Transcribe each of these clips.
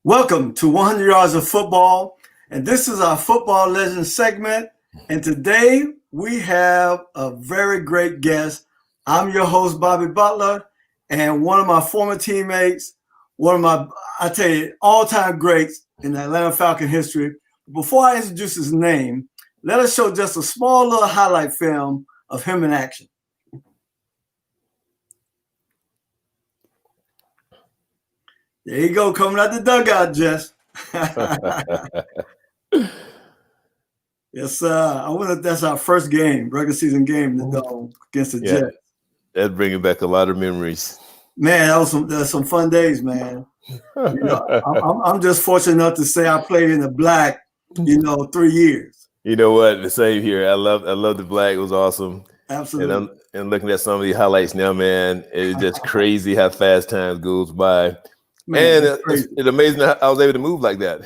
Welcome to 100 Yards of Football, and this is our Football Legends segment. And today we have a very great guest. I'm your host, Bobby Butler, and one of my former teammates, I tell you, all-time greats in the Atlanta Falcon history. Before I introduce his name, let us show just a small little highlight film of him in action. There you go, coming out the dugout, Jess. Yes, I wonder if that's our first game, regular season game in the Dome against the Jets. That's bringing back a lot of memories. Man, that was some fun days, man. I'm just fortunate enough to say I played in the black, 3 years. You know what? The same here. I love the black. It was awesome. Absolutely. And looking at some of the highlights now, man, it's just crazy how fast time goes by. Man, and it's amazing how I was able to move like that.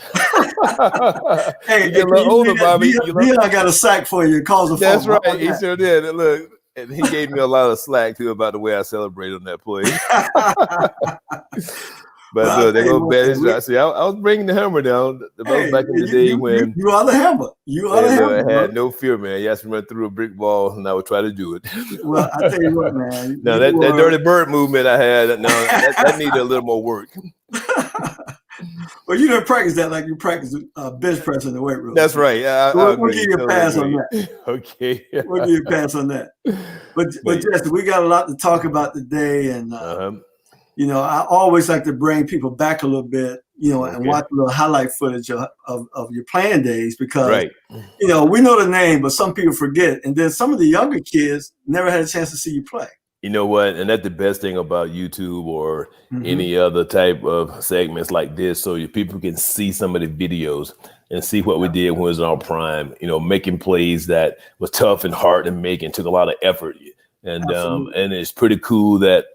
Hey, you get a little older, Bobby. I got a sack for you. That's right. He sure did. And look, and he gave me a lot of slack too about the way I celebrated on that play. But look, they go bad his shot. See, I was bringing the hammer down. Back in the day when you are the hammer. You are the hammer. I had no fear, man. You asked me to run through a brick wall, and I would try to do it. Well, I tell you what, man. Now that dirty bird movement I had, that needed a little more work. Well, you didn't practice that like you practice bench press in the weight room. That's right. We'll give you a pass on that. Okay. We'll give you a pass on that. But Jesse, we got a lot to talk about today, and I always like to bring people back a little bit, and watch a little highlight footage of your playing days because, we know the name, but some people forget. And then some of the younger kids never had a chance to see you play. You know what? And that's the best thing about YouTube or any other type of segments like this. So people can see some of the videos and see what we did when we was in our prime, making plays that was tough and hard to make and took a lot of effort. And and it's pretty cool that's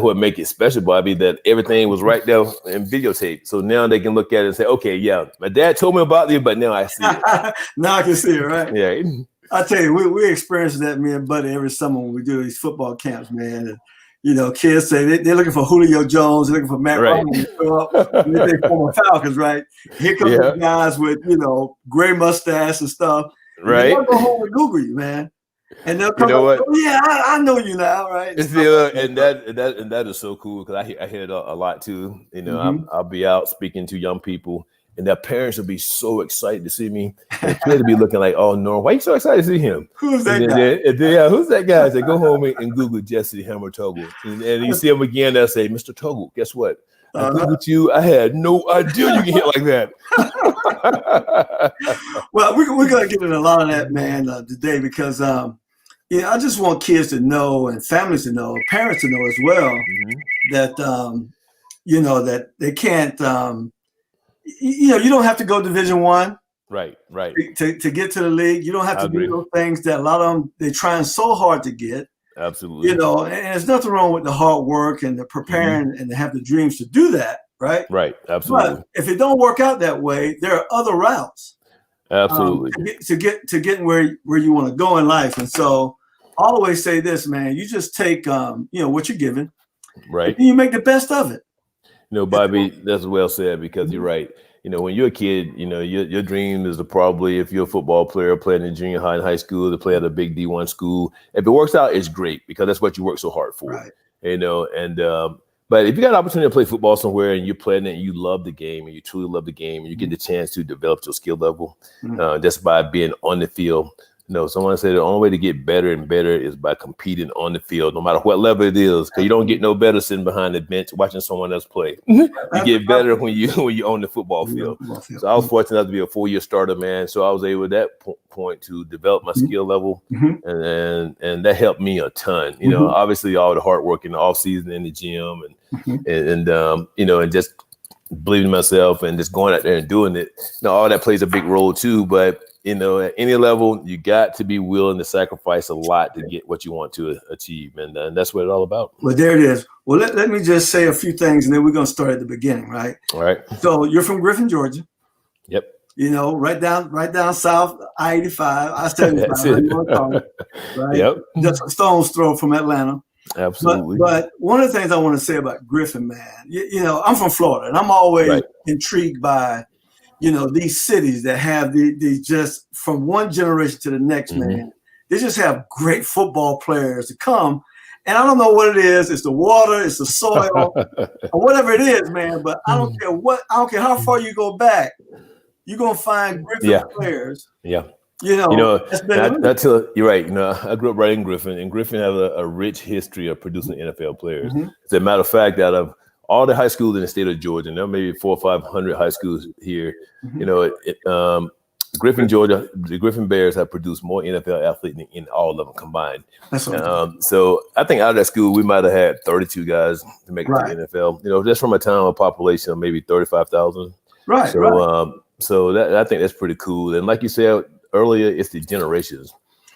what make it special, Bobby, that everything was right there in videotape. So now they can look at it and say, okay, yeah, my dad told me about this, but now I see it. Now I can see it, right? Yeah. I tell you, we experience that, me and Buddy, every summer when we do these football camps, man. And, kids say they're looking for Julio Jones, they're looking for Matt Ryan to show up. And they're former Falcons, right? Here come the guys with, gray mustache and stuff. Right. They'll go home and Google you, man. And they'll come up, I know you now, right? And that is so cool because I hear it a lot too. I'll be out speaking to young people, and their parents will be so excited to see me. And the kids will be looking like, "Oh no, why are you so excited to see him? Who's that guy? Who's that guy?" They go home and Google Jessie Hammer Tuggle, and you see him again. They'll say, "Mr. Tuggle, guess what? I Googled you. I had no idea you can hit like that." Well, we're gonna get into a lot of that, man, today because I just want kids to know and families to know, parents to know as well that that they can't. You don't have to go Division I, right, to get to the league. You don't have to do those things that a lot of them they're trying so hard to get. Absolutely. And there's nothing wrong with the hard work and the preparing and to have the dreams to do that, right? Right, absolutely. But if it don't work out that way, there are other routes. Absolutely. To get where you want to go in life, and so. I always say this, man. You just take, what you're given, right? And you make the best of it. Bobby, that's well said because you're right. When you're a kid, your dream is to probably, if you're a football player playing in junior high and high school, to play at a big D1 school. If it works out, it's great because that's what you work so hard for. Right. But if you got an opportunity to play football somewhere and you're playing it and you love the game and you truly love the game and you get the chance to develop your skill level just by being on the field. Someone said the only way to get better and better is by competing on the field, no matter what level it is, because you don't get no better sitting behind the bench watching someone else play. You get better when you on the football field. So I was fortunate enough to be a 4-year starter, man. So I was able at that point to develop my skill level, and that helped me a ton. Obviously all the hard work in the off season in the gym, and just believing in myself and just going out there and doing it. All that plays a big role too, but. At any level, you got to be willing to sacrifice a lot to get what you want to achieve. And that's what it's all about. Well, there it is. Well, let me just say a few things, and then we're going to start at the beginning, right? All right. So you're from Griffin, Georgia. Yep. Right down south, I-85, I-75. Right? Yep. Just a stone's throw from Atlanta. Absolutely. But one of the things I want to say about Griffin, man, you know, I'm from Florida, and I'm always intrigued by, you know, these cities that have these just from one generation to the next, man. They just have great football players to come. And I don't know what it is. It's the water, it's the soil, or whatever it is, man. But I don't care how far you go back, you're gonna find Griffin players. Yeah. You know, you're right. You know, I grew up right in Griffin, and Griffin has a rich history of producing NFL players. As a matter of fact, out of all the high schools in the state of Georgia, and there are maybe 400 or 500 high schools here. You know, Griffin, Georgia, the Griffin Bears have produced more NFL athletes in all of them combined. So I think out of that school, we might have had 32 guys to make it to the NFL. You know, just from a town of population of maybe 35,000. So that I think that's pretty cool. And like you said earlier, it's the generations.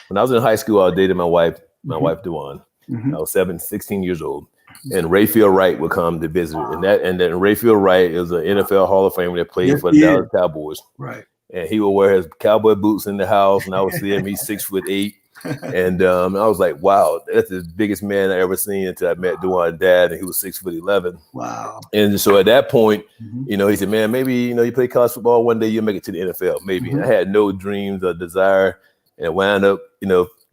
When I was in high school, I dated my wife, DeWan. I was 16 years old. And Rayfield Wright would come to visit. And then Rayfield Wright is an NFL Hall of Famer that played for the Dallas Cowboys. And he would wear his cowboy boots in the house, and I would see him. He's 6'8", and I was like, "Wow, that's the biggest man I ever seen." Until I met Dewan's dad, and he was 6'11". Wow! And so at that point, you know, he said, "Man, maybe you play college football one day, you'll make it to the NFL." Maybe I had no dreams or desire, and wound up,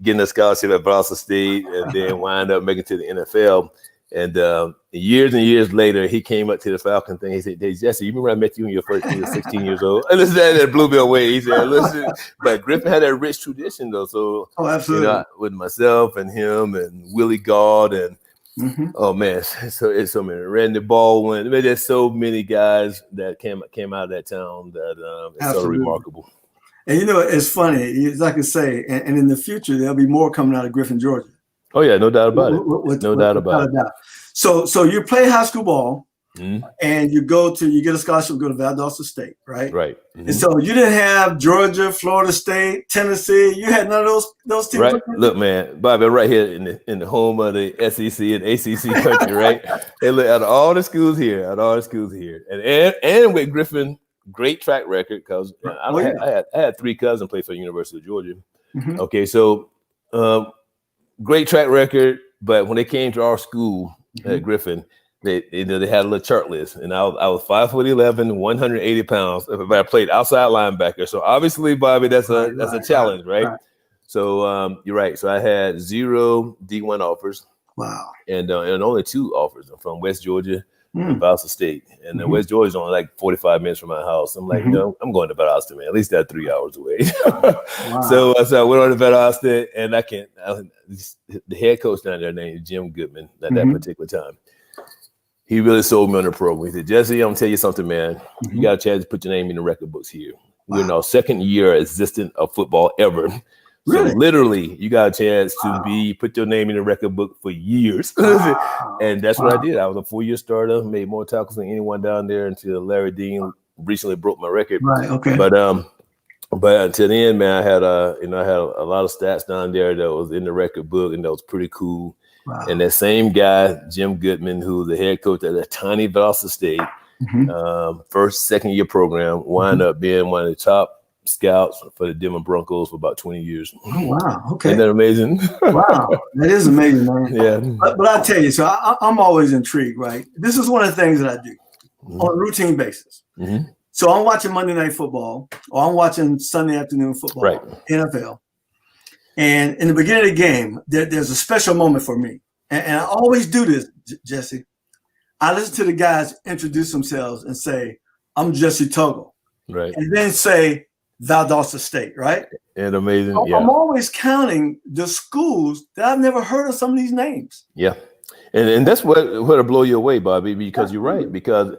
getting a scholarship at Boston State, and then wind up making it to the NFL. And years and years later, he came up to the Falcons thing. He said, "Hey, Jesse, you remember I met you when you were 16 years old?" And listen, that blew me away. He said, "Listen," but Griffin had that rich tradition, though. So, absolutely, with myself and him and Willie Gauld and oh man, so it's so many. Randy Baldwin. I mean, there's so many guys that came out of that town that it's so remarkable. And it's funny. As I can say, and in the future, there'll be more coming out of Griffin, Georgia. Oh yeah, no doubt about it. No doubt about it. So you play high school ball, and you get a scholarship, go to Valdosta State, right? Right. And so you didn't have Georgia, Florida State, Tennessee. You had none of those teams. Right. Look, man, Bobby, right here in the home of the SEC and ACC country, right? Hey, look, out of all the schools here, and with Griffin, great track record because I had 3 cousins play for the University of Georgia. Okay, so. Great track record, but when they came to our school at Griffin, they had a little chart list, and I was 5'11", 180 pounds. But I played outside linebacker, so obviously, Bobby, that's a challenge, right? So you're right. So I had 0 D1 offers. Wow. And only 2 offers from West Georgia and Valdosta State, and West Georgia is only like 45 minutes from my house. I'm like, I'm going to Valdosta, man. At least that's 3 hours away. So I went on to Valdosta, and the head coach down there named Jim Goodman at that particular time. He really sold me on the program. He said, "Jesse, I'm gonna tell you something, man. You got a chance to put your name in the record books here. We're in our 2nd year existence of football ever." Really? So literally, you got a chance to put your name in the record book for years. And that's what I did. I was a 4-year starter, made more tackles than anyone down there until Larry Dean recently broke my record. Right, okay. But until then, man, I had a lot of stats down there that was in the record book, and that was pretty cool. Wow. And that same guy, Jim Goodman, who was the head coach at a tiny Valdosta State, 2nd year program, wound up being one of the top scouts for the Denver Broncos for about 20 years. Oh, wow. Okay. Isn't that amazing? Wow. That is amazing, man. Yeah. But I tell you, so I'm always intrigued, right? This is one of the things that I do on a routine basis. So I'm watching Monday Night Football, or I'm watching Sunday afternoon football, NFL. And in the beginning of the game, there's a special moment for me. And I always do this, Jesse. I listen to the guys introduce themselves and say, "I'm Jessie Tuggle." Right. And then say, Valdosta State, right? And amazing. I'm always counting the schools that I've never heard of some of these names. Yeah. And that's what'll blow you away, Bobby, because you're right. Because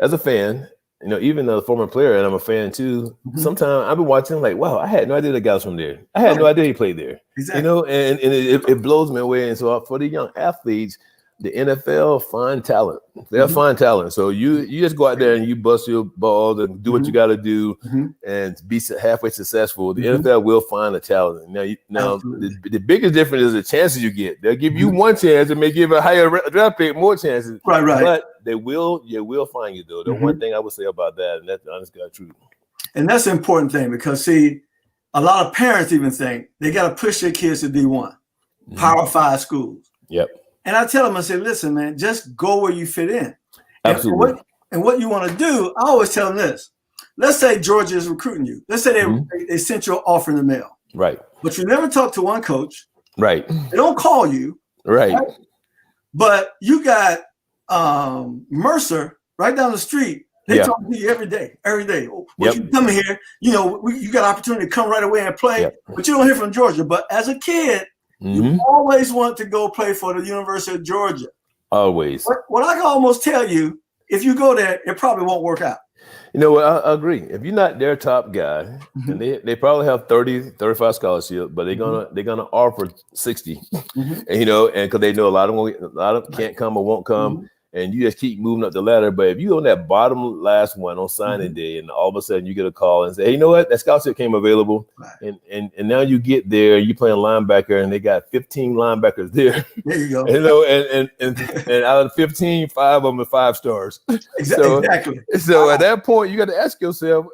as a fan, even a former player, and I'm a fan too, sometimes I've been watching like, wow, I had no idea the guy was from there. I had no idea he played there. Exactly. And it blows me away. And so for the young athletes, the NFL find talent. They'll find talent. So you just go out there and you bust your balls and do what you got to do and be halfway successful. The NFL will find the talent. Now the biggest difference is the chances you get. They'll give you one chance and may give a higher draft pick more chances. Right. But they will find you though. The one thing I would say about that, and that's the honest God truth. And that's the important thing because see, a lot of parents even think they got to push their kids to D1, Power 5 schools. Yep. And I tell them, I say, listen, man, just go where you fit in. Absolutely. And what you want to do, I always tell them this. Let's say Georgia is recruiting you. Let's say they sent you an offer in the mail. Right. But you never talk to one coach. Right. They don't call you. Right. But you got Mercer right down the street. They talk to you every day. When you come here, you got opportunity to come right away and play, but you don't hear from Georgia. But as a kid, you always want to go play for the University of Georgia. Always. What I can almost tell you, if you go there, it probably won't work out. You know what? I agree. If you're not their top guy, and they probably have 30, 35 scholarships, but they're gonna offer 60, and because they know a lot of them can't come or won't come. And you just keep moving up the ladder. But if you're on that bottom last one on signing day, and all of a sudden you get a call and say, hey, you know what? That scholarship came available. Right. And now you get there, you playing linebacker, and they got 15 linebackers there. There you go. And out of 15, 5 of them are 5 stars. Exactly. So at that point, you got to ask yourself,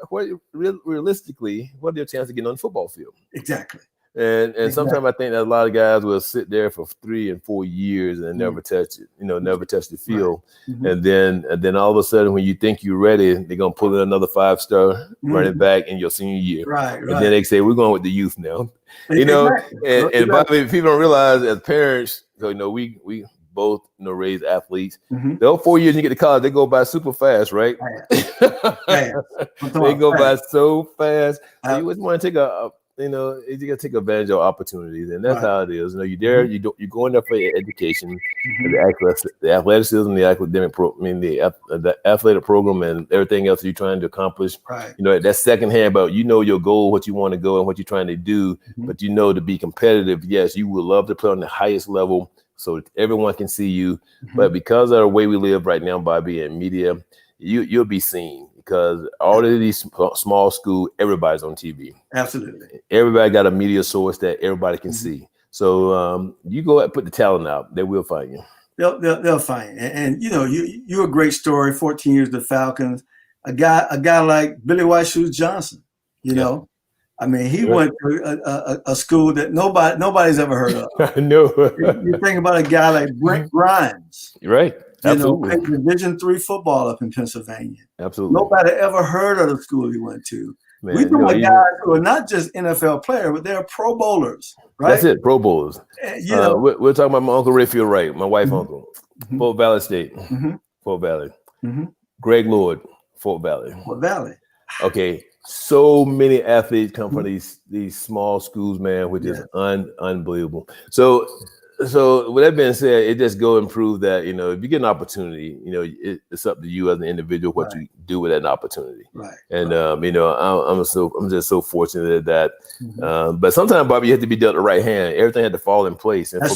realistically, what are your chances of getting on the football field? Exactly. And sometimes I think that a lot of guys will sit there for 3 and 4 years and never touch it, never touch the field. Right. And then all of a sudden, when you think you're ready, they're gonna pull in another 5-star running back in your senior year. Right. And then they say, we're going with the youth now. And Bobby, people don't realize as parents, we both raised athletes. Those 4 years you get to college, they go by super fast, right? They go by so fast. So you just want to take you got to take advantage of opportunities, and that's how it is. You're there. You go in there for your education, the athleticism, the academic the athletic program, and everything else that you're trying to accomplish. Right. That's secondhand, but your goal, what you want to go, and what you're trying to do. But to be competitive, yes, you would love to play on the highest level, so that everyone can see you. But because of the way we live right now, Bobby, and media, you'll be seen. Because all of these small schools, everybody's on TV. Absolutely. Everybody got a media source that everybody can see. So you go and put the talent out, they will find you. They'll find you. And you're a great story. 14 years with the Falcons. A guy like Billy White Shoes Johnson. He went to a school that nobody's ever heard of. No. You think about a guy like Brent Grimes. Right. Absolutely. Played Division III football up in Pennsylvania. Absolutely. Nobody ever heard of the school he went to. Man, we know guys who are not just NFL players, but they're Pro Bowlers, right? That's it, Pro Bowlers. We're talking about my Uncle Rayfield Wright, my wife uncle, Fort Valley State, Fort Valley. Greg Lord, Fort Valley. Fort Valley. Okay, so many athletes come from these small schools, man, which is unbelievable. So with that being said, it just go and prove that, if you get an opportunity, it's up to you as an individual what you do with that opportunity. Right. And I'm just so fortunate that but sometimes, Bobby, you have to be dealt the right hand. Everything had to fall in place. And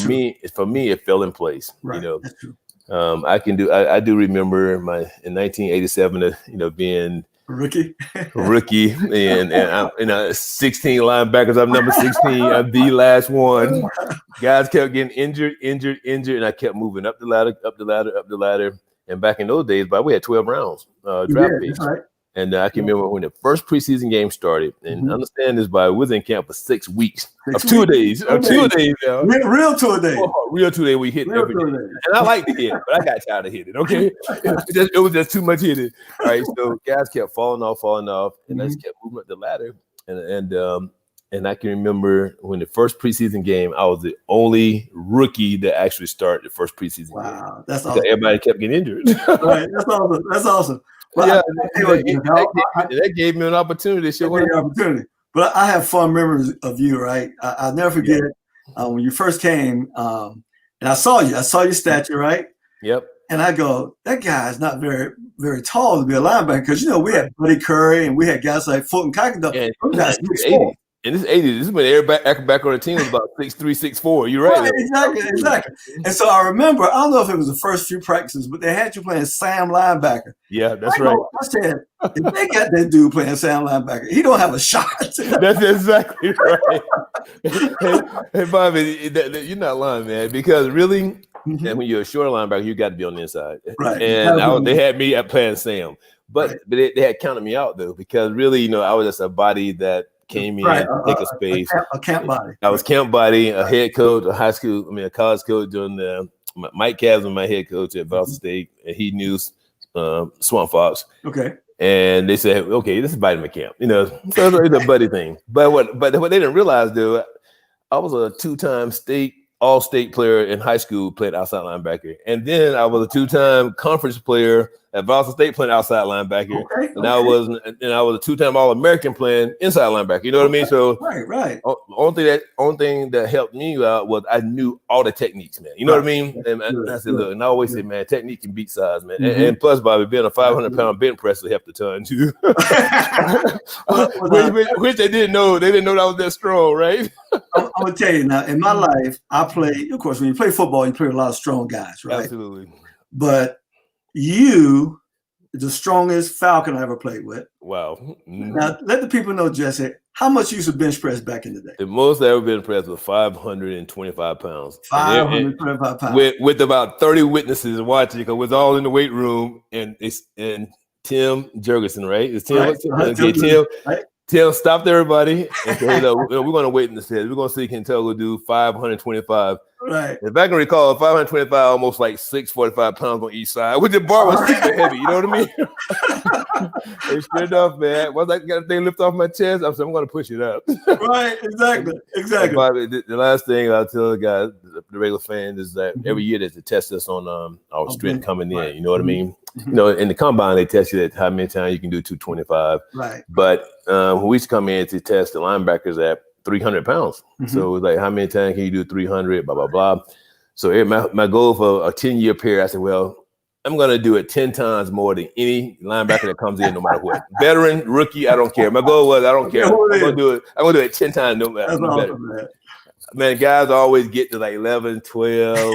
for me, it fell in place. Right. That's true. I do remember in 1987, being rookie, and I'm 16 linebackers. I'm number 16. I'm the last one. Guys kept getting injured, and I kept moving up the ladder. And back in those days, but we had 12 rounds draft picks. Right. And I can remember when the first preseason game started. And understand this, we was in camp for 6 weeks of 2 days. Now. Real 2 days. Real 2 days. We hit every day. And I like to hit, but I got tired of hitting. Okay, it was just too much hitting. All right, so guys kept falling off, and I just kept moving up the ladder. And I can remember when the first preseason game, I was the only rookie that actually started the first preseason game. Wow, that's awesome. Everybody kept getting injured. Right, that's awesome. Well, that gave me an opportunity. But I have fond memories of you, right? I'll never forget when you first came, and I saw you. I saw your stature, right? Yep. And I go, that guy is not very, very tall to be a linebacker because we had Buddy Curry and we had guys like Fulton Cockendall. In this 80s, this is when everybody back on the team was about 6'3", 6'4". You're right. Exactly. And so I remember, I don't know if it was the first few practices, but they had you playing Sam linebacker. Yeah, that's right. I said, if they got that dude playing Sam linebacker, he don't have a shot. That's exactly right. Hey, Bobby, you're not lying, man, because really, and when you're a short linebacker, you got to be on the inside. Right. And they had me at playing Sam. But they had counted me out, though, because really, I was just a body that came in, take a space. A camp body. I was camp body, a head coach, a college coach during Mike Cavs was my head coach at Boston State, and he knew Swamp Fox. Okay. And they said, okay, this is vitamin camp, so it's a buddy thing. But what they didn't realize, though, I was a 2-time all-state player in high school, played outside linebacker. And then I was a 2-time conference player at Boston State playing outside linebacker. Okay. And I was a 2-time All-American playing inside linebacker. You know what I mean? So right. Only thing that helped me out was I knew all the techniques, man. You know what I mean? And I said, look, and I always say, man, technique can beat size, man. And plus, Bobby, being a 500-pound bench presser helped a ton too. which they didn't know. They didn't know that I was that strong, right? I'm gonna tell you now. In my life, I played. Of course, when you play football, you play with a lot of strong guys, right? Absolutely. But you, the strongest Falcon I ever played with. Wow. Mm-hmm. Now, let the people know, Jesse, how much you used to bench press back in the day? The most I ever bench pressed was 525 pounds. 525 pounds. With about 30 witnesses watching, because it was all in the weight room, and Tim Jurgensen, right? It's Tim. Right. Okay, Tim. Right. Tim stopped everybody and said, we're going to wait in the set. We're going to see can Tuggle do 525. Right. If I can recall, 525, almost like 645 pounds on each side, which the bar was super heavy. You know what I mean? And sure enough, man, once I got the thing lift off my chest, I said, I'm going to push it up. Right. Exactly. Bobby, the last thing I'll tell the guys, the regular fans, is that every year there's a test us on our strength coming in. You know what I mean? In the combine, they test you that how many times you can do 225. Right. But when we used to come in to test the linebackers at 300 pounds. So it was like, how many times can you do 300, blah, blah, blah. So my goal for a 10-year period, I said, well, I'm going to do it 10 times more than any linebacker that comes in, no matter what. Veteran, rookie, I don't care. My goal was, I don't care. I'm going to do it 10 times, no matter. That's awesome, man, guys always get to like 11, 12,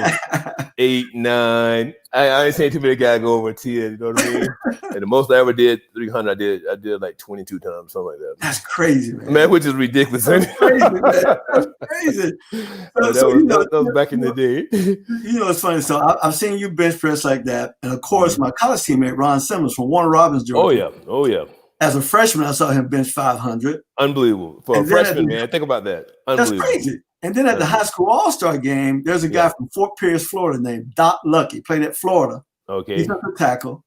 8, 9. I ain't seen too many guys go over 10, you know what I mean? And the most I ever did, 300, I did like 22 times, something like that. That's crazy, man. Man, which is ridiculous. That's crazy, man. That's crazy. That was back in the day. It's funny. So I've seen you bench press like that. And of course, my college teammate, Ron Simmons from Warner Robins, Georgia. Oh, yeah. As a freshman, I saw him bench 500. Unbelievable. For a freshman, man. Think about that. That's crazy. And then at the high school all-star game, there's a guy from Fort Pierce, Florida named Doc Lucky, played at Florida. Okay. He's a tackle.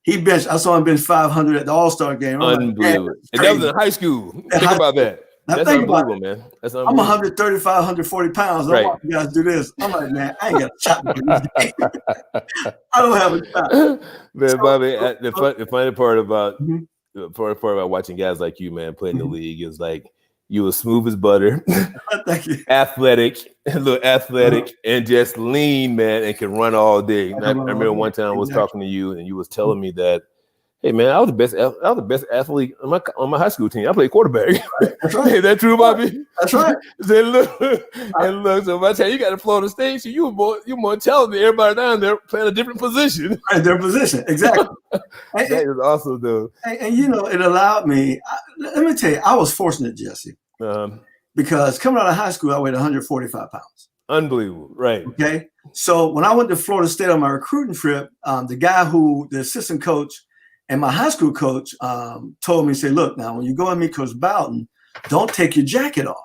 I saw him bench 500 at the all-star game. Unbelievable. And that was in high school. Think about that. That's unbelievable, man. That's unbelievable. I'm 135, 140 pounds. I watch you guys do this. I'm like, man, I ain't got a shot to do this. I don't have a shot. Man, Bobby, the funny part about watching guys like you, man, play in the league is like, you were smooth as butter, athletic, a little athletic, and just lean, man, and can run all day. I remember one time I was talking to you, and you was telling me that, hey, man, I was the best athlete on my high school team. I played quarterback. That's right. Is that true, Bobby? That's right. Look. So by the time you got to Florida State, so you're more talented than everybody down there playing a different position. Right, their position, exactly. That is awesome, though. And it allowed me. Let me tell you, I was fortunate, Jesse, because coming out of high school, I weighed 145 pounds. Unbelievable, right? Okay, so when I went to Florida State on my recruiting trip, the assistant coach and my high school coach told me, say, look, now when you go and meet Coach Bowden, don't take your jacket off.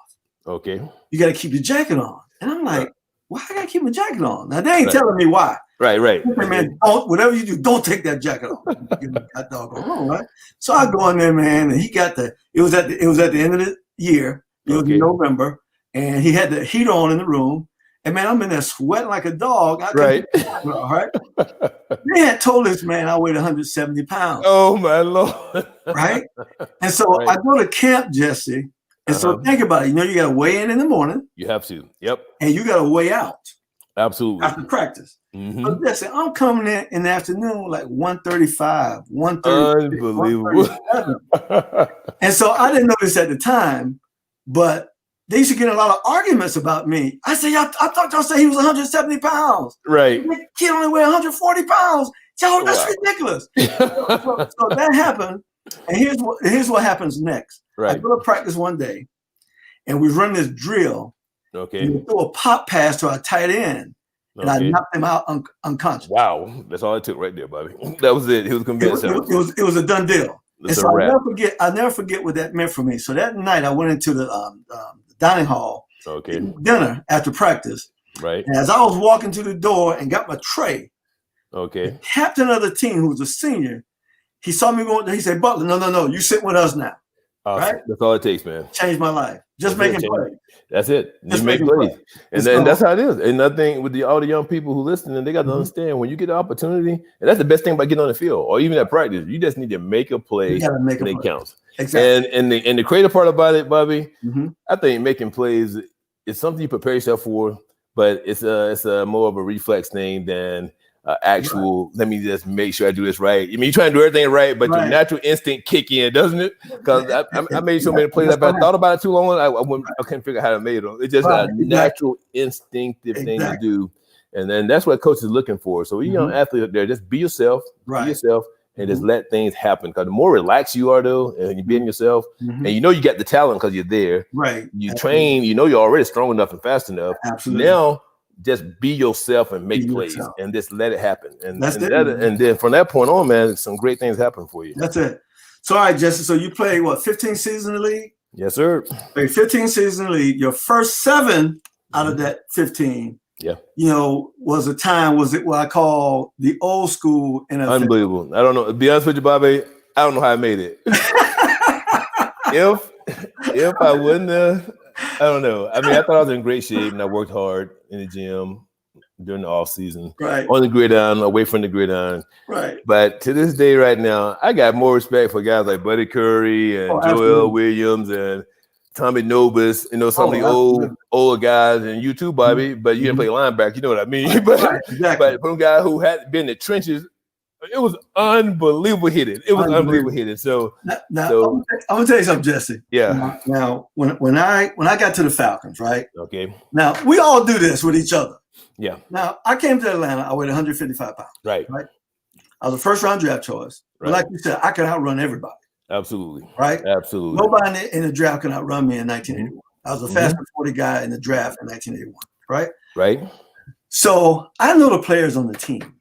Okay. You got to keep your jacket on. And I'm like, why I got to keep my jacket on? Now, they ain't telling me why. Right. Hey, man, whatever you do, don't take that jacket off. That doggone wrong, right? So I go in there, man, and he got it was at the end of the year. It was in November, and he had the heater on in the room. And man, I'm in there sweating like a dog. Right. All right. They had told this man I weighed 170 pounds. Oh my Lord. Right. And so I go to camp, Jesse. And so think about it. You got to weigh in the morning. You have to. Yep. And you got to weigh out. Absolutely. After practice. So Jesse, I'm coming in the afternoon like 135, 130. Unbelievable. And so I didn't know this at the time, but they used to get a lot of arguments about me. I said, I thought y'all said he was 170 pounds. Right. The kid only weighed 140 pounds. Y'all, that's ridiculous. So that happened. And here's what happens next. Right. I go to practice one day, and we run this drill. Okay. We threw a pop pass to our tight end, and I knocked him out unconscious. Wow. That's all it took right there, Bobby. That was it. He was convinced. It was a done deal. And so I'll never forget what that meant for me. So that night I went into the dining hall, dinner after practice, Right. And as I was walking to the door and got my tray, Okay. the captain of the team, who was a senior, he saw me going there. He said, Butler, no, you sit with us now. Awesome. Right? That's all it takes, man. Changed my life. Just That's making plays. That's it. You Just make making plays. plays. And that's how it is. And nothing with all the young people who listen, they got to understand when you get the opportunity, and that's the best thing about getting on the field or even at practice, you just need to make a play when it counts. Exactly. And the creative part about it, Bobby, I think making plays is something you prepare yourself for, but it's a more of a reflex thing than actual, let me just make sure I do this right. I mean, you're trying to do everything right, but your natural instinct kick in, doesn't it? Because I made so many plays. If I thought about it too long, I couldn't figure out how to make them. It's just a natural, instinctive thing to do. And then that's what coach is looking for. So you young athlete up there, just be yourself, and just let things happen. Because the more relaxed you are, though, and you being yourself, and you know you got the talent because you're there. Right. You train, you know you're already strong enough and fast enough. Absolutely. Now, just be yourself and make plays and just let it happen. And then from that point on, man, some great things happen for you. That's it. So, all right, Jesse. So you played, 15 seasons in the league? Yes, sir. Played 15 seasons in the league. Your first 7 out of that 15, was a time, was it what I call the old school NFL? Unbelievable. I don't know. To be honest with you, Bobby, I don't know how I made it. if I wouldn't have, I don't know. I mean, I thought I was in great shape and I worked hard in the gym during the off season, on the gridiron, away from the gridiron. Right. But to this day, right now, I got more respect for guys like Buddy Curry and Joel Williams and Tommy Nobis. You know, some of the older guys, and you too, Bobby. But you didn't play linebacker. You know what I mean? But from a guy who had been in the trenches. It was unbelievable hitting. So now I'm gonna tell you something, Jesse. Yeah. Now when I got to the Falcons, right? Okay. Now we all do this with each other. Yeah. Now I came to Atlanta. I weighed 155 pounds. Right. I was a first round draft choice. Right. But like you said, I could outrun everybody. Absolutely. Right. Absolutely. Nobody in the draft could outrun me in 1981. I was the fastest 40 guy in the draft in 1981. Right. Right. So I know the players on the team.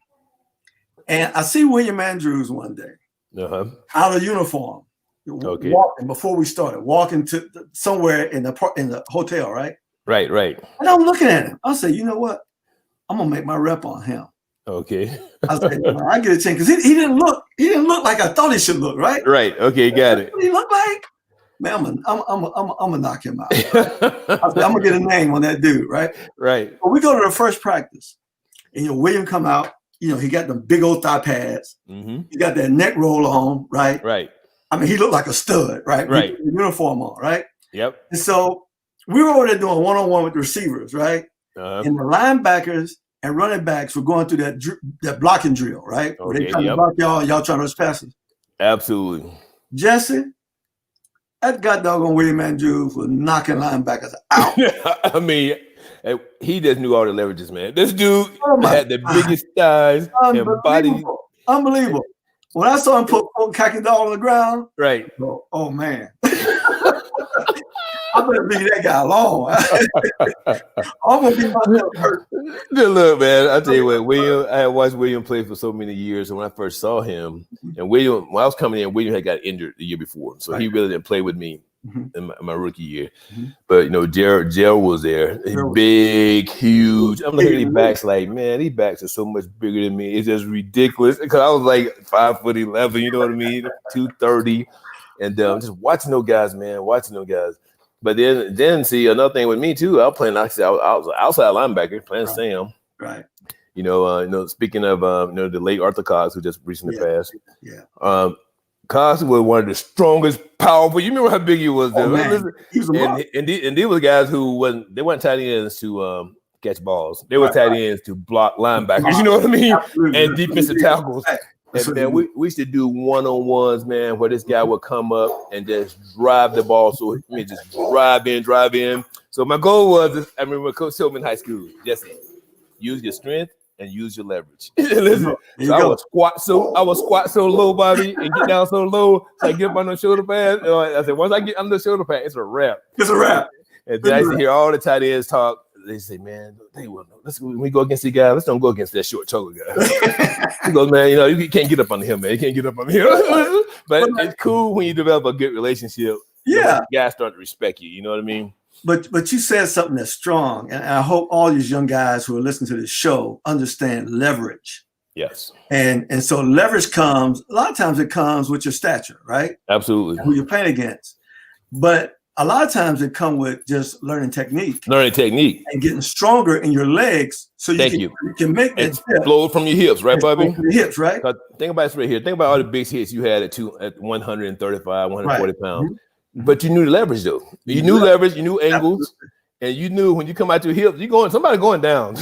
And I see William Andrews one day out of uniform, walking before we started, walking to somewhere in the hotel, right? Right. And I'm looking at him. I say, you know what? I'm gonna make my rep on him. Okay. I said, I get a chance because he didn't look like I thought he should look, right? Right. Okay, got it. What he look like? Man, I'm gonna knock him out. Right? I said, I'm gonna get a name on that dude, right? Right. But we go to the first practice, and William come out. He got them big old thigh pads. He got that neck roll on, right? Right. I mean, he looked like a stud, right? Right. With the uniform on, right? Yep. And so we were over there doing one-on-one with the receivers, right? And the linebackers and running backs were going through that blocking drill, right? Where they trying to block y'all trying to rush passes. Absolutely. Jesse, that goddamn William Andrews was knocking linebackers out. I mean, he just knew all the leverages, man. This dude had the biggest thighs and body. Unbelievable. When I saw him put khaki doll on the ground, right? Oh man. I better leave that guy alone. I'm gonna be myself hurt. Look, man, I'll tell you what, William, I had watched William play for so many years. And when I first saw him, and William, when I was coming in, William had got injured the year before. So he really didn't play with me in my rookie year. But Gerald was there. Big, huge. I'm looking at these backs like, man, these backs are so much bigger than me. It's just ridiculous. Because I was like 5'11", you know what I mean? 230. And just watching those guys, man, But then see another thing with me too. I was playing. I was an outside linebacker playing Sam. Right. Speaking of the late Arthur Cox, who just recently passed. Yeah. Cox was one of the strongest, powerful. You remember how big he was? He was and these were guys who weren't tight ends to catch balls. They were tight ends to block linebackers. You know what I mean? Absolutely. And defensive tackles. And man, we used to do one-on-ones, man, where this guy would come up and just drive the ball. So just drive in. So my goal was, I remember Coach told me in high school, Jesse, use your strength and use your leverage. Listen, I was squat so low, Bobby, and get down so low, so I get up on the shoulder pad. I said, once I get under the shoulder pad, it's a wrap. And then I used to hear all the tight ends talk. They say, man, when we go against the guy, let's don't go against that short choker guy. He goes, man, you can't get up on him, man. You can't get up on him. But it's cool when you develop a good relationship. Yeah. Guys start to respect you. You know what I mean? But you said something that's strong, and I hope all these young guys who are listening to this show understand leverage. Yes. And so leverage comes, a lot of times it comes with your stature, right? Absolutely. And who you're playing against. But a lot of times it comes with just learning technique. And getting stronger in your legs so you can make that explode from your hips, right, Bobby? From your hips, right? Think about this right here. Think about all the big hits you had at 135, 140 pounds. Mm-hmm. But you knew the leverage, though. You knew leverage, you knew angles. Absolutely. And you knew when you come out to your hips, somebody going down.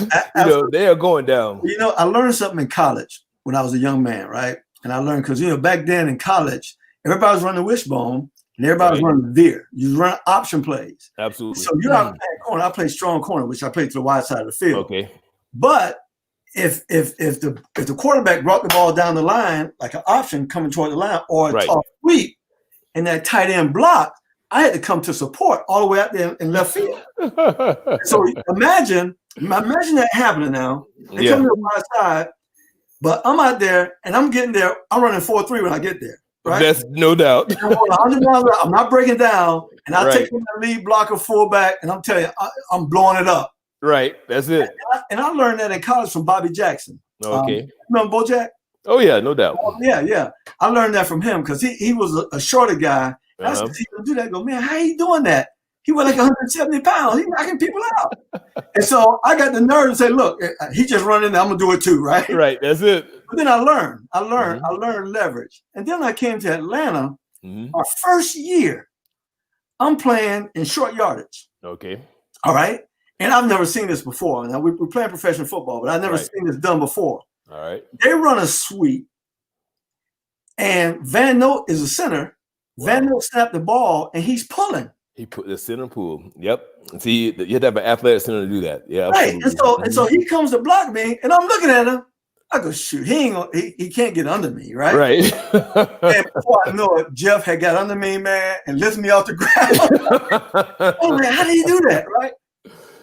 They are going down. I learned something in college when I was a young man, right? And I learned because back then in college, everybody was running wishbone and everybody was running veer. You run option plays. Absolutely. So you're out playing corner. I play strong corner, which I played to the wide side of the field. Okay. But if the quarterback brought the ball down the line, like an option coming toward the line, or a tough sweep, and that tight end block, I had to come to support all the way out there in left field. So imagine that happening now. They come to the wide side, but I'm out there and I'm getting there. I'm running 4.3 when I get there. Right? That's no doubt. I'm 100 miles an hour. I'm not breaking down, and I take my lead blocker fullback, and I'm telling you, I'm blowing it up. Right, that's it. And I learned that in college from Bobby Jackson. Okay. Remember Bojack? Oh yeah, no doubt. Yeah. I learned that from him because he was a shorter guy. I said, he would do that. I go, man, how you doing that? He was like 170 pounds. He knocking people out. And so I got the nerve to say, look, he just running there. I'm gonna do it too, right? Right, that's it. But then I learned leverage. And then I came to Atlanta. Our first year, I'm playing in short yardage. Okay. All right. And I've never seen this before. Now we're playing professional football, but I've never seen this done before. All right. They run a sweep, and Van Note is a center. Wow. Van Note snapped the ball, and he's pulling. He put the center pull. Yep. See, you have to have an athletic center to do that. Yeah. Right. And so he comes to block me, and I'm looking at him. I go, shoot, he can't get under me, right? Right. And before I know it, Jeff had got under me, man, and lifted me off the ground. Oh man, how do you do that, right?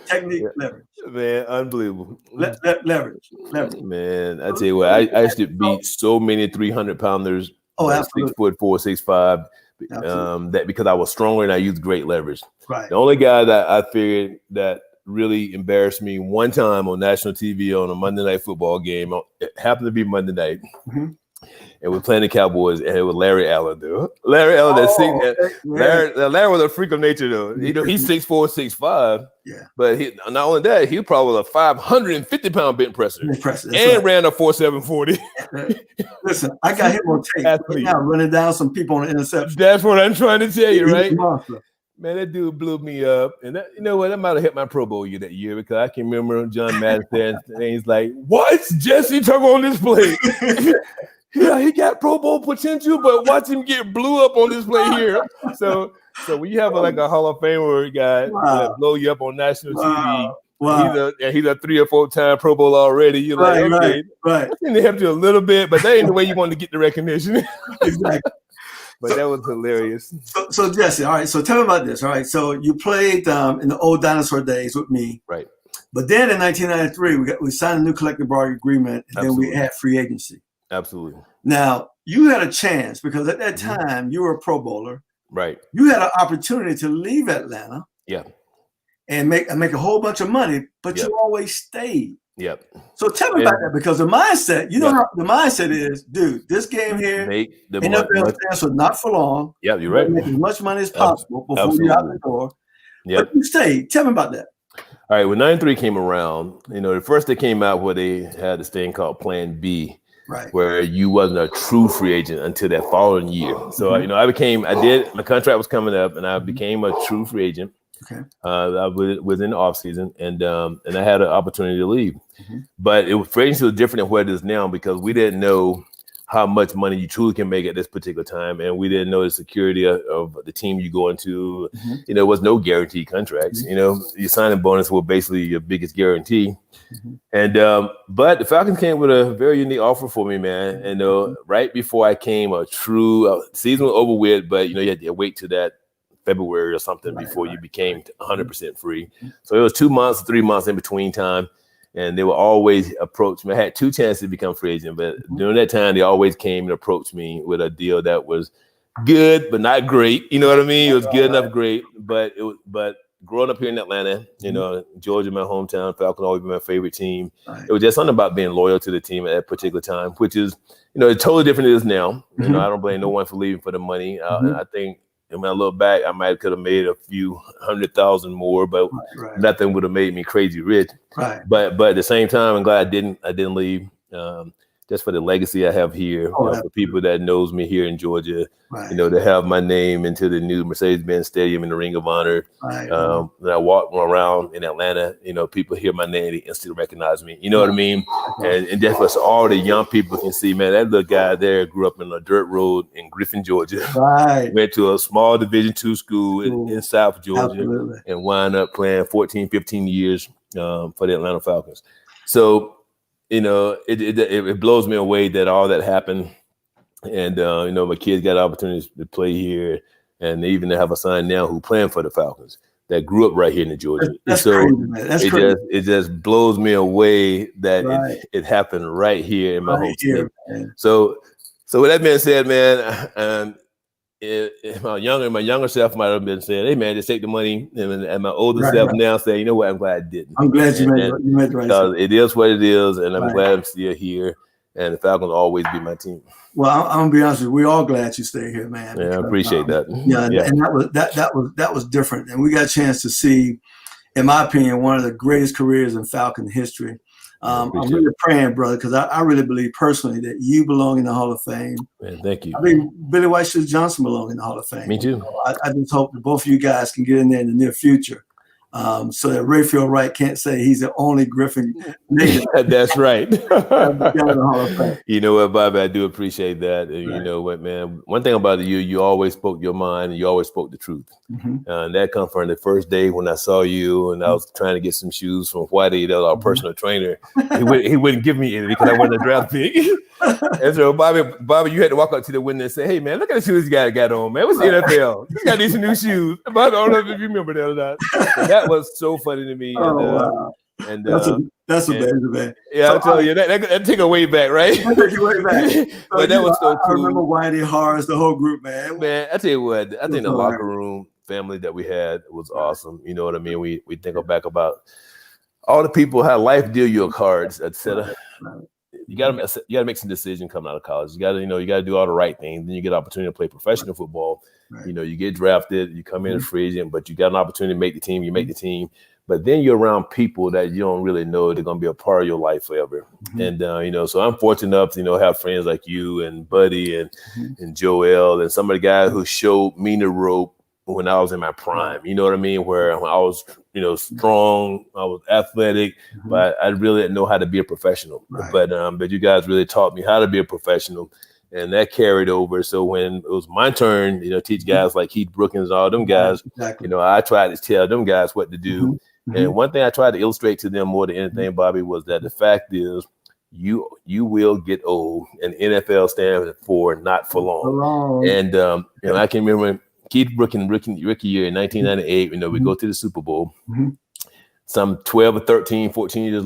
Technique, leverage. Man, unbelievable. Leverage. Man, I tell you what, I used to beat so many 300-pounders. Oh, absolutely. 6'4", 6'5", that because I was stronger and I used great leverage. Right. The only guy that I figured that really embarrassed me one time on national TV on a Monday Night Football game. It happened to be Monday night. Mm-hmm. And we're playing the Cowboys, and it was Larry Allen, dude. Larry Allen, Larry was a freak of nature, though. He's 6'4", 6'5". Yeah. But not only that, he probably was a 550-pound bench presser. And ran a 4.7 40. Listen, I got him on tape right now, running down some people on the interception. That's what I'm trying to tell you, right? Man, that dude blew me up. And that, you know what? I might have hit my Pro Bowl year that year because I can remember John Madden saying, and he's like, what's Jessie Tuggle on this play? Yeah, he got Pro Bowl potential, but watch him get blew up on this play here. So when you have a Hall of Famer guy that blow you up on national TV, he's a 3 or 4 time Pro Bowl already. You're like, okay, I think they helped you a little bit, but that ain't the way you want to get the recognition. Exactly. But that was hilarious. So Jessie, all right. So tell me about this. All right. So you played in the old dinosaur days with me, right? But then in 1993, we signed a new collective bargaining agreement, and then we had free agency. Absolutely. Now you had a chance because at that time you were a Pro Bowler, right? You had an opportunity to leave Atlanta, and make a whole bunch of money, but you always stayed. Yep. So tell me about that because the mindset, how the mindset is, dude. This game here, NFL stands for not for long. Yeah, you're right. Make as much money as possible before you're out the door. Yeah. But you stayed. Tell me about that. All right. When 93 came around, the first they came out where they had this thing called Plan B. Right. Where you wasn't a true free agent until that following year. So, my contract was coming up and I became a true free agent. Okay. I was in the off season and I had an opportunity to leave. Mm-hmm. But free agency was different than what it is now because we didn't know how much money you truly can make at this particular time. And we didn't know the security of the team you go into. Mm-hmm. There was no guaranteed contracts. Mm-hmm. Your signing bonus was basically your biggest guarantee. Mm-hmm. And but the Falcons came with a very unique offer for me, man. And right before I came a true season was over with, but you had to wait to that February or something before you became 100% free. So it was 2 months, 3 months in between time. And they would always approach me. I had 2 chances to become free agent, but during that time, they always came and approached me with a deal that was good, but not great. You know what I mean? It was good enough, great, but growing up here in Atlanta, you know, Georgia, my hometown, Falcons always been my favorite team. Right. It was just something about being loyal to the team at that particular time, which is, you know, it's totally different than it is now. You know, I don't blame no one for leaving for the money. I think when I look back, I might could have made a few 100,000 more, but nothing would have made me crazy rich. Right. But at the same time, I'm glad I didn't leave. Just for the legacy I have here, for people that knows me here in Georgia, you know, to have my name into the new Mercedes-Benz Stadium in the Ring of Honor. When I walk around in Atlanta, you know, people hear my name, they instantly recognize me. You know what I mean? And just for all the young people can see, man, that little guy there grew up in a dirt road in Griffin, Georgia. Went to a small Division II school in South Georgia and wound up playing 14, 15 years for the Atlanta Falcons. So, you know, it blows me away that all that happened. And, you know, my kids got opportunities to play here. And they even have a son now who playing for the Falcons that grew up right here in Georgia. That's crazy, man. That's crazy. It just blows me away that it happened right here in my home state. So with that being said, man, my younger self might have been saying, "Hey, man, just take the money," and my older self now saying, "You know what? I'm glad I didn't." I'm glad you made the right choice. It is what it is, and I'm glad I'm still here. And the Falcons will always be my team. Well, I'm gonna be honest with you. We're all glad you stay here, man. Yeah, I appreciate that. And that was different, and we got a chance to see, in my opinion, one of the greatest careers in Falcon history. I'm really praying, brother, because I really believe personally that you belong in the Hall of Fame. Man, thank you. I mean, Billy White Shoes Johnson belong in the Hall of Fame. Me too. I just hope that both of you guys can get in there in the near future, so that Rayfield Wright can't say he's the only Griffin native. That's right. You know what, Bobby? I do appreciate that. And you know what, man? One thing about you always spoke your mind and you always spoke the truth. And that comes from the first day when I saw you and I was trying to get some shoes from Whitey, that was our personal trainer. He wouldn't give me any because I wasn't a draft pick. And so, Bobby, you had to walk up to the window and say, "Hey, man, look at the shoes this guy got on, man. What's the NFL? He's got these new shoes." Bobby, I don't know if you remember that or not. But that was so funny to me. Wow. And that's amazing, man. Yeah, I'll tell you that take a way back, right? That take you way back. But that was so cool. I remember Whitey, Horace, the whole group, man. Man, I tell you what, I think the locker room family that we had was awesome. You know what I mean? We think back about all the people how life deal you cards, etc. You gotta make some decisions coming out of college. You gotta do all the right things. Then you get an opportunity to play professional football. You know, you get drafted, you come in as free agent, but you got an opportunity to make the team. You make the team, but then you're around people that you don't really know they're gonna be a part of your life forever. And you know, so I'm fortunate enough to have friends like you and Buddy and Joel and some of the guys who showed me the rope when I was in my prime. You know what I mean? Where I was, strong, I was athletic, but I really didn't know how to be a professional. But you guys really taught me how to be a professional, and that carried over. So when it was my turn, teach guys like Keith Brookins and all them guys, I tried to tell them guys what to do. And one thing I tried to illustrate to them more than anything, Bobby, was that the fact is you will get old, and NFL stands for not for long. And I can remember Keith Brookins rookie year in 1998, we go to the Super Bowl. Some 12 or 13, 14 years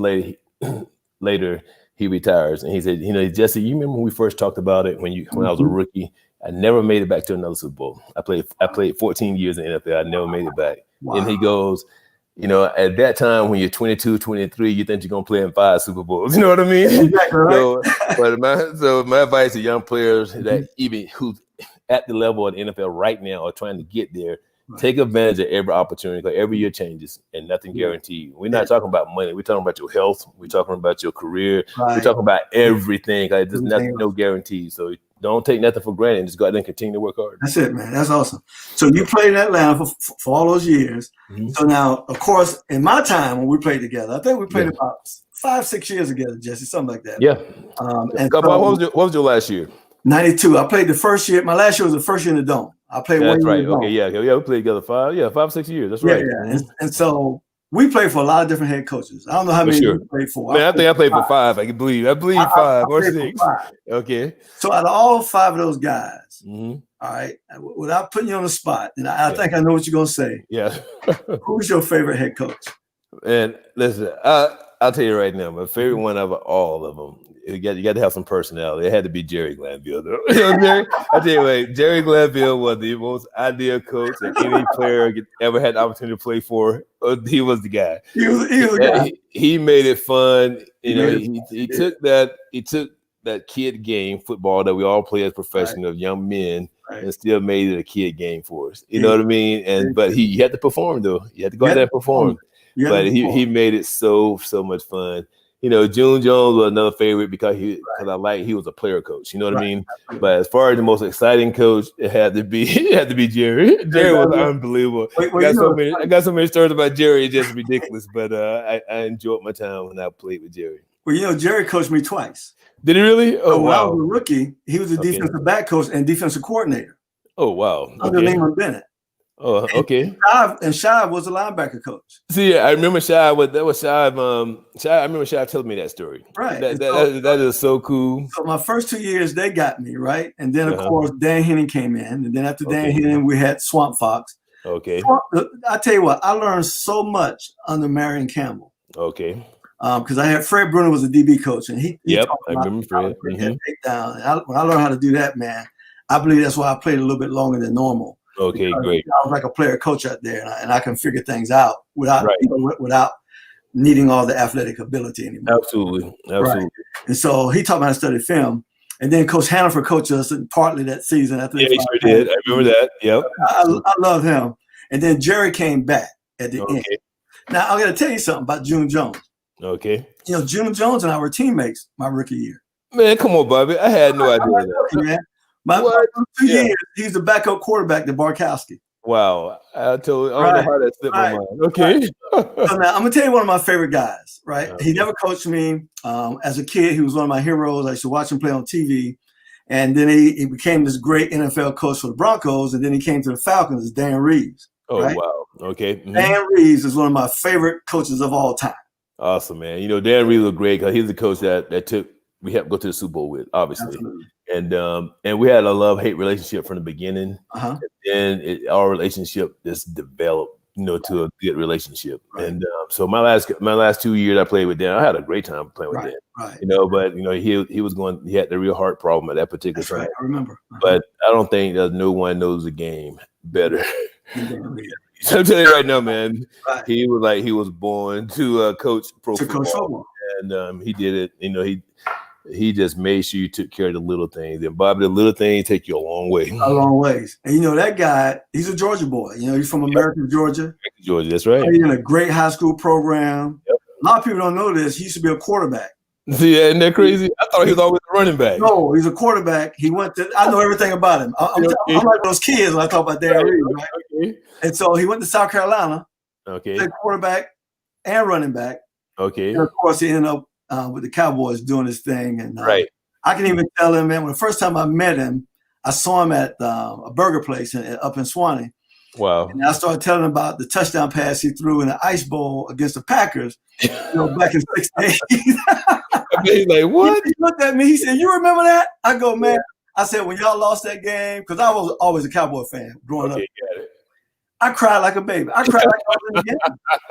later, he retires. And he said, Jesse, you remember when we first talked about it when I was a rookie? I never made it back to another Super Bowl. I played 14 years in the NFL. I never made it back. Wow. And he goes, at that time when you're 22, 23, you think you're going to play in 5 Super Bowls. You know what I mean? Exactly right. So my advice to young players that even who at the level of the NFL right now are trying to get there, take advantage of every opportunity, because every year changes and nothing guaranteed. We're not talking about money. We're talking about your health. We're talking about your career. We're talking about everything. There's nothing, no guarantee. So don't take nothing for granted. Just go out there and continue to work hard. That's it, man. That's awesome. So you played in Atlanta for all those years. So now, of course, in my time when we played together, I think we played about 5-6 years together, Jesse, something like that. Yeah. What was your last year? 92. I played the first year. My last year was the first year in the Dome. I played 1 year. That's right. In the Dome. Okay, yeah. We played together 5-6 years. That's right. Yeah. And so we played for a lot of different head coaches. I don't know how many you played for. Man, I think I played for 5. I believe 5 or 6. Okay. So out of all 5 of those guys, all right, without putting you on the spot, and I think I know what you're gonna say. Yeah. Who's your favorite head coach? And listen, I'll tell you right now, my favorite one of all of them you got to have some personality. It had to be Jerry Glanville, though. I tell you what, Jerry Glanville was the most ideal coach that any player ever had the opportunity to play for. He was the guy. He was the guy. He made it fun. He took that kid game football that we all play as professional young men, and still made it a kid game for us. You know what I mean? But he had to perform, though. You had to go out there and perform. But he made it so much fun. June Jones was another favorite because he was a player coach. You know what I mean? But as far as the most exciting coach, it had to be Jerry. Jerry was unbelievable. I got so many stories about Jerry, it's just ridiculous. But I enjoyed my time when I played with Jerry. Well, Jerry coached me twice. Did he really? Oh, when wow. I was a rookie, he was a defensive back coach and defensive coordinator. Oh, wow. Under Lehman Bennett. Oh, okay. And Shive was a linebacker coach. See, I remember Shive. That was Shive. I remember Shive telling me that story. Right. That is so cool. So my first 2 years, they got me, right? And then, of course, Dan Henning came in. And then after Dan Henning, we had Swamp Fox. Okay. I tell you what, I learned so much under Marion Campbell. Okay. Because I had Fred Bruner was a DB coach, and he I remember Fred. Down. And when I learned how to do that, man, I believe that's why I played a little bit longer than normal. Okay, great. I was like a player coach out there, and I can figure things out without needing all the athletic ability anymore. Absolutely. Right. And so he taught me how to study film. And then Coach Hannaford coached us partly that season. He sure did. I remember that. Yep. I love him. And then Jerry came back at the end. Now, I'm going to tell you something about June Jones. Okay. June Jones and I were teteammates my rookie year. Man, come on, Bobby. I had no idea that. Man. My 2 years, he's the backup quarterback to Barkowski. Wow. I don't know how that slipped my mind. Okay. So now, I'm going to tell you one of my favorite guys, right? Okay. He never coached me. As a kid, he was one of my heroes. I used to watch him play on TV. And then he became this great NFL coach for the Broncos. And then he came to the Falcons as Dan Reeves. Oh, right? Wow. Okay. Mm-hmm. Dan Reeves is one of my favorite coaches of all time. Awesome, man. Dan Reeves was great because he's the coach that we helped go to the Super Bowl with, obviously. Absolutely. And we had a love-hate relationship from the beginning. Uh-huh. And then our relationship just developed, to a good relationship. Right. And so my last 2 years I played with Dan, I had a great time playing with Dan. Right. But he had the real heart problem at that particular time. Right. I remember. Uh-huh. But I don't think that no one knows the game better. I'm telling you right now, man. Right. He was born to coach pro football. And he did it. He just made sure you took care of the little things. And Bobby, the little things take you a long way. A long ways. And that guy, he's a Georgia boy. He's from American, Georgia. Georgia, that's right. He's in a great high school program. Yep. A lot of people don't know this. He used to be a quarterback. Yeah, isn't that crazy? I thought he was always a running back. No, he's a quarterback. I know everything about him. I'm like those kids when I talk about Dan Reeves, right? Okay. And so he went to South Carolina. Okay. Played quarterback and running back. Okay. And of course, he ended up with the Cowboys doing his thing. And right. I can even tell him, man, when the first time I met him, I saw him at a burger place up in Swanee. Wow. And I started telling him about the touchdown pass he threw in the Ice Bowl against the Packers, back in 68. He's like, what? He looked at me. He said, "You remember that?" I go, "Man." I said, "When y'all lost that game," because I was always a Cowboy fan growing up. Got it. I cried like a baby. I cried like I was in the game.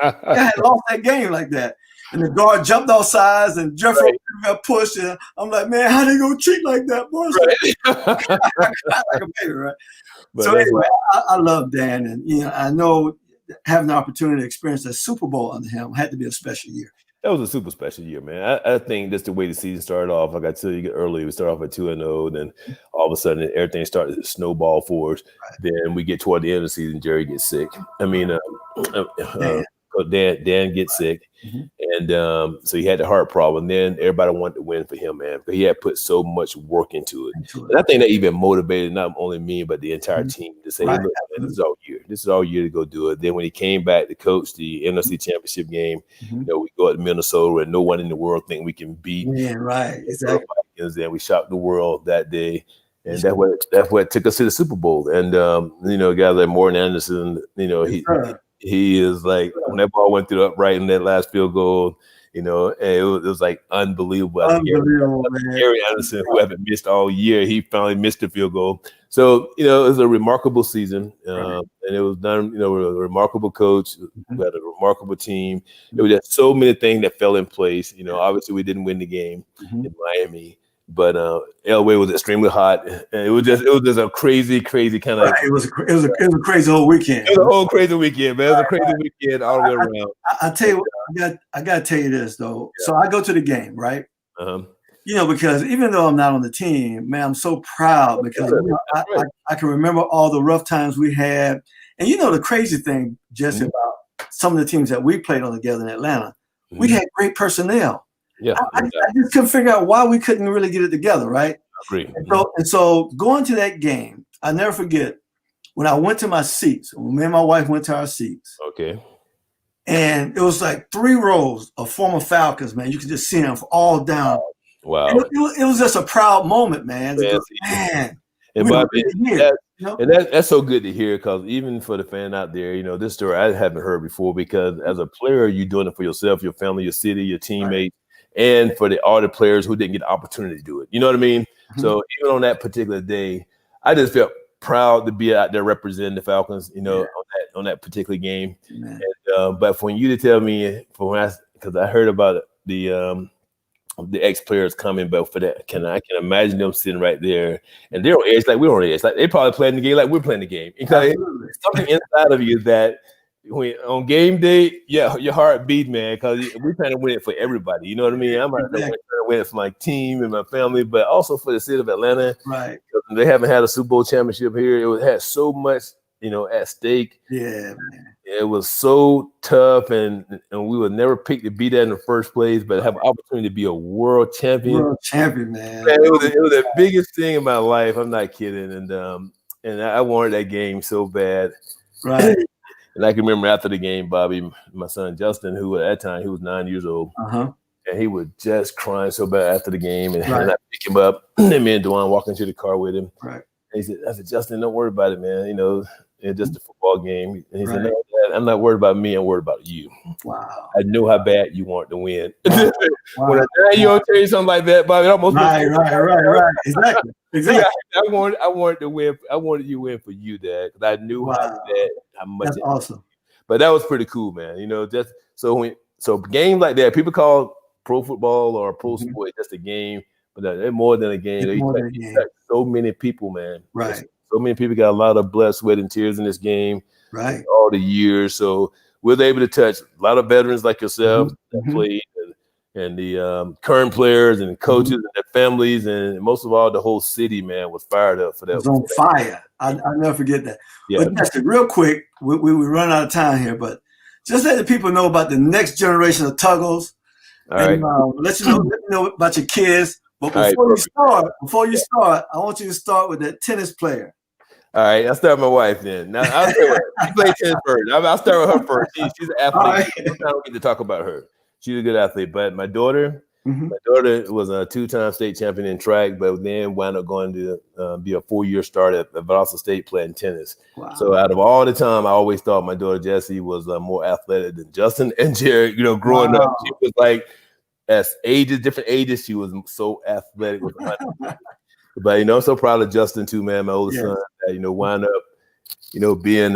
I had lost that game like that. And the guard jumped off sides and Jeffrey got pushed. And I'm like, man, how they going to cheat like that, boy? I cried like a baby, right? But so anyway, I love Dan. And, I know having the opportunity to experience that Super Bowl under him had to be a special year. That was a super special year, man. I think that's the way the season started off. Like I told you earlier, we started off at 2-0, then all of a sudden everything started to snowball for us. Right. Then we get toward the end of the season, Jerry gets sick. I mean, Dan gets sick, and so he had the heart problem. Then everybody wanted to win for him, man, because he had put so much work into it. And I think that even motivated not only me but the entire team to say, "Hey, look, man, this is our year. This is our year to go do it." Then when he came back to coach the NFC Championship game, we go out to Minnesota and no one in the world think we can beat. Yeah, right. Exactly. And we shocked the world that day. And that's what took us to the Super Bowl. And guys like Morton Anderson, he is like, when that ball went through the upright in that last field goal, and it was like unbelievable. Unbelievable, man. Gary Anderson, who haven't missed all year, he finally missed a field goal. So, it was a remarkable season, and it was done, with a remarkable coach. We had a remarkable team. There were just so many things that fell in place. Obviously we didn't win the game in Miami, but Elway was extremely hot. And it was just a crazy kind of. It was a crazy whole weekend. It was a whole crazy weekend, man. It was a crazy weekend all the way around. I tell you what, I got to tell you this though. Yeah. So I go to the game, right? Because even though I'm not on the team, man, I'm so proud because I can remember all the rough times we had. And the crazy thing, Jesse, about some of the teams that we played on together in Atlanta, we had great personnel. Yeah, I just couldn't figure out why we couldn't really get it together, right? I agree. And so going to that game, I never forget when I went to my seats. When me and my wife went to our seats. Okay. And it was like 3 rows of former Falcons, man. You could just see them all down. Wow. It was just a proud moment, man. And that's so good to hear, because even for the fan out there, this story I haven't heard before, because as a player, you're doing it for yourself, your family, your city, your teammates, and for all the players who didn't get the opportunity to do it. You know what I mean? So even on that particular day, I just felt proud to be out there representing the Falcons, on that particular game. And, but for you to tell me, because I heard about the ex-players coming, but for that, I can imagine them sitting right there, and they're on edge like we're on edge. Like they probably playing the game like we're playing the game. Because something inside of you that when on game day, your heart beat, man, because we're trying to win it for everybody. You know what I mean? I'm trying to win it for my team and my family, but also for the city of Atlanta. Right. They haven't had a Super Bowl championship here. It had so much, at stake. Yeah, man. It was so tough, and we would never pick to be that in the first place, but have an opportunity to be a world champion. World champion, man. It was the biggest thing in my life. I'm not kidding. And I wanted that game so bad. Right. And I can remember after the game, Bobby, my son Justin, who at that time he was 9 years old, and he was just crying so bad after the game, and I pick him up, and me and Dwan walk into the car with him. Right. And I said, Justin, don't worry about it, man. It's just a football game. And he said, no, Dad, I'm not worried about me. I'm worried about you. Wow. I know how bad you want to win. Wow. When you don't tell you something like that, Bobby, it almost right. Exactly. I wanted to win. I wanted you to win for you, Dad, because I knew how much. That's awesome. But that was pretty cool, man. Just so games like that, people call pro football or pro sport just a game, but they're more than a game. They touch so many people, man. Right. So many people got a lot of blood, sweat, and tears in this game. Right. All the years. So we're able to touch a lot of veterans like yourself that played, and the current players and coaches and their families, and most of all, the whole city, man, was fired up for that. It was on fire. I'll never forget that. Yeah. But just real quick, we run out of time here, but just let the people know about the next generation of Tuggles. All right. Let you know about your kids. But before you start, I want you to start with that tennis player. All right, I'll start with my wife then. Now, she played tennis first. I'll start with her first. She's an athlete. Right. I don't get to talk about her. She's a good athlete. But my daughter was a 2-time state champion in track, but then wound up going to be a 4-year start at Butler State playing tennis. Wow. So out of all the time, I always thought my daughter Jessie was more athletic than Justin and Jared. Growing up, she was like, as different ages, she was so athletic. But I'm so proud of Justin too, man. My oldest son, that wound up, being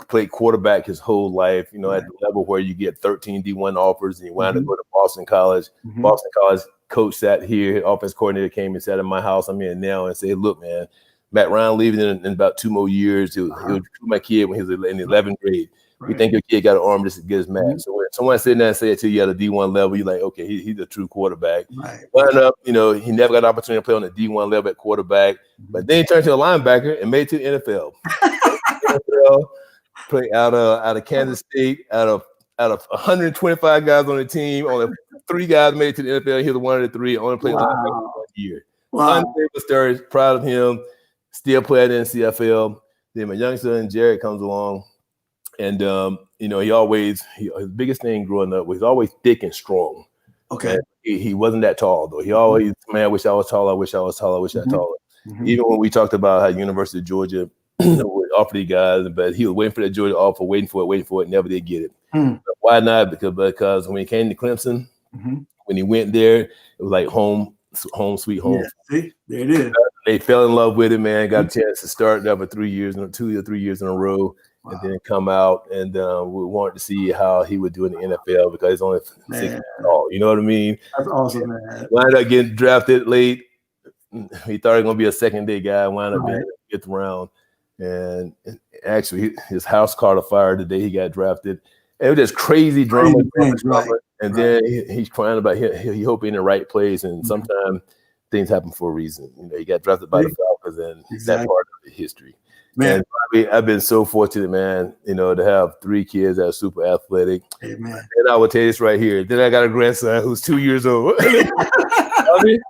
played quarterback his whole life. At the level where you get 13 D1 offers, and you wound up going to Boston College. Boston College coach sat here, offense coordinator came and sat in my house. I'm here now and said, "Look, man, Matt Ryan leaving in about 2 more years. He was my kid when he was in the 11th grade. We think your kid got an arm just as good as Matt." So when someone sitting there and say it to you at a D1 level, you're like, okay, he's a true quarterback. Right. Wound up, he never got an opportunity to play on the D1 level at quarterback, but then he turned to a linebacker and made it to the NFL. Played out of Kansas State, out of 125 guys on the team, only 3 guys made it to the NFL. He was one of the 3. Only played linebacker 1 year. Wow. Unbelievable story. Proud of him. Still playing in CFL. Then my young son Jared comes along. And his biggest thing growing up was always thick and strong. Okay. He wasn't that tall though. He always, man, I wish I was taller. I wish I was taller. I wish I was taller. Even when we talked about how University of Georgia would offer these guys, but he was waiting for that Georgia offer, waiting for it, never did get it. But why not? Because when he came to Clemson, When he went there, it was like home sweet home. Yeah, see, there it is. They fell in love with it, man. Got a chance to start there for 2 or 3 years in a row, and then come out, and we wanted to see how he would do in the NFL because he's only 6 feet tall. You know what I mean? That's awesome, man. Wound up getting drafted late. He thought he was gonna be a second-day guy. Wound up being in the 5th round, and actually his house caught a fire the day he got drafted. And it was just crazy drama. And then he's crying about he hope in the right place, and sometimes things happen for a reason. You know, he got drafted by the Falcons, and that part of the history. Man, and I've been so fortunate, man, you know, to have 3 kids that are super athletic. Hey, man. And I will tell you this right here. Then I got a grandson who's 2 years old. I mean,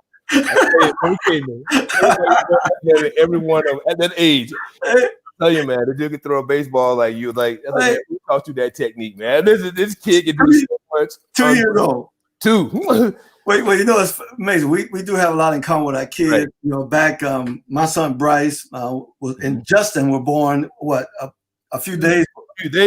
everyone at that age. I tell you, man, if you could throw a baseball like you, who taught you that technique, man? This kid can do so much. 2 years old. 2. Wait, you know, it's amazing. We do have a lot in common with our kids. Right. You know, back my son Bryce and Justin were born a few days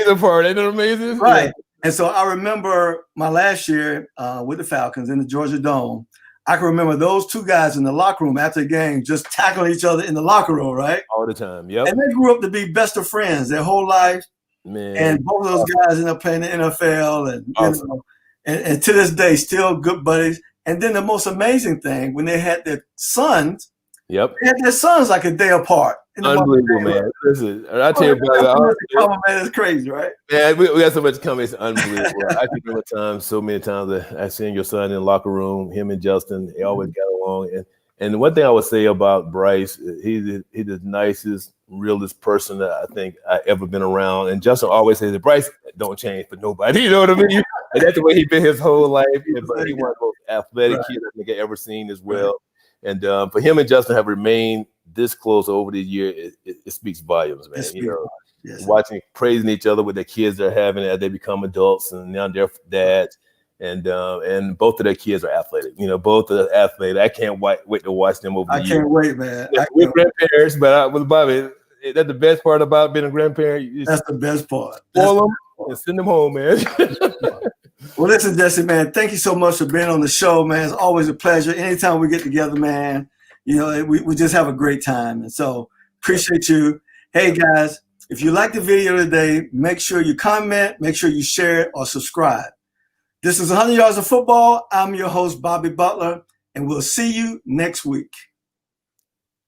apart. Ain't that amazing? Right. Yeah. And so I remember my last year with the Falcons in the Georgia Dome. I can remember those 2 guys in the locker room after the game just tackling each other in the locker room, right? All the time, yep. And they grew up to be best of friends their whole life. Man. And both of those guys ended up playing the NFL, and you know, and to this day, still good buddies. And then the most amazing thing, when they had their sons, they had their sons like a day apart. Unbelievable, man. Listen, I tell you, brother, man, it's crazy, right? Man, we got so much coming. It's unbelievable. I can remember so many times that I seen your son in the locker room, him and Justin, they always got along. And the one thing I would say about Bryce, he's the nicest, realest person that I think I ever been around. And Justin always says that Bryce don't change for nobody. You know what I mean? And that's the way he's been his whole life. But he one of the most athletic kids I think I ever seen as well. And for him and Justin have remained this close over the year, it speaks volumes, man. You know, watching, praising each other with the kids they're having as they become adults, and now they're dads. And both of their kids are athletic. You know, both are athletic. I can't wait to watch them over the years. I can't wait, man. We're grandparents, but with Bobby, that's the best part about being a grandparent. That's the best part. Spoil them and send them home, man. Well, listen, Jesse, man, thank you so much for being on the show, man. It's always a pleasure. Anytime we get together, man, you know, we just have a great time. And so appreciate you. Hey, guys, if you like the video today, make sure you comment, make sure you share it or subscribe. This is 100 Yards of Football. I'm your host, Bobby Butler, and we'll see you next week.